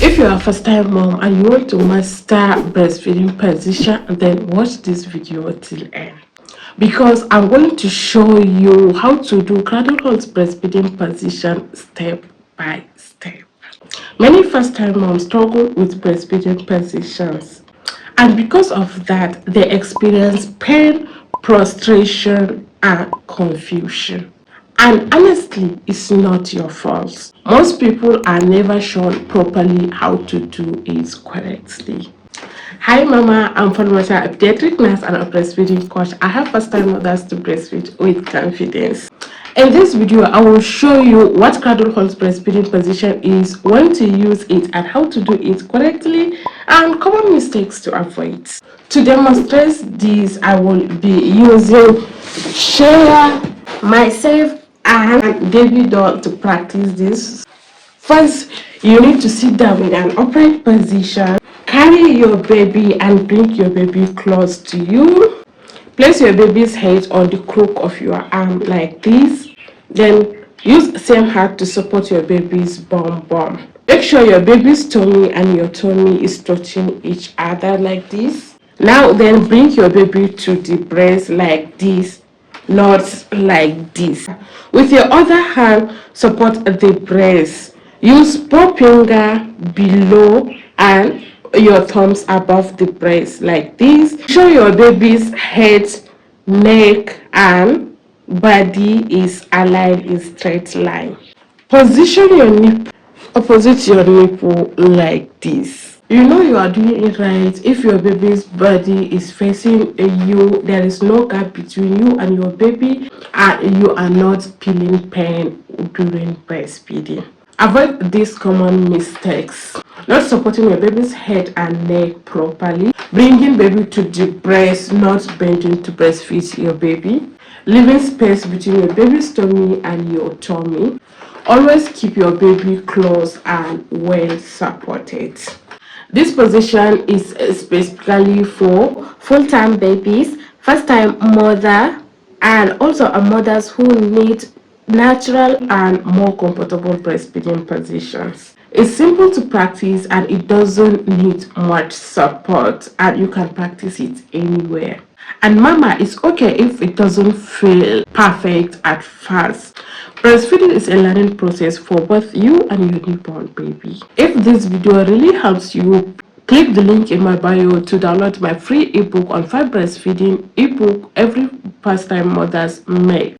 If you're a first-time mom and you want to master breastfeeding position, then watch this video till end, because I'm going to show you how to do cradle hold breastfeeding position step by step. Many first-time moms struggle with breastfeeding positions, and because of that, they experience pain, frustration, and confusion. And honestly, it's not your fault. Most people are never shown properly how to do it correctly. Hi Mama, I'm Falmata, a pediatric nurse and a breastfeeding coach. I help first-time mothers to breastfeed with confidence. In this video, I will show you what cradle hold breastfeeding position is, when to use it, and how to do it correctly, and common mistakes to avoid. To demonstrate this, I will be using Share, myself, and baby doll to practice this. First, you need to sit down in an upright position. Carry your baby and bring your baby close to you. Place your baby's head on the crook of your arm like this. Then use the same hand to support your baby's bum. Make sure your baby's tummy and your tummy is touching each other like this. Now then, bring your baby to the breast like this, not like this. With your other hand, support the breast. Use both finger below and your thumbs above the breast like this. Show your baby's head, neck, and body is aligned in straight line. Position your nipple opposite your nipple like this. You know you are doing it right if your baby's body is facing you. There is no gap between you and your baby, and you are not feeling pain during breastfeeding. Avoid these common mistakes: not supporting your baby's head and neck properly, bringing baby to the breast, not bending to breastfeed your baby, leaving space between your baby's tummy and your tummy. Always keep your baby close and well supported. This position is specifically for full-time babies, first-time mother, and also mothers who need natural and more comfortable breastfeeding positions. It's simple to practice and it doesn't need much support, and you can practice it anywhere. And mama, it's okay if it doesn't feel perfect at first. Breastfeeding is a learning process for both you and your newborn baby. If this video really helps you, click the link in my bio to download my free ebook on 5 breastfeeding ebook every first time mothers make.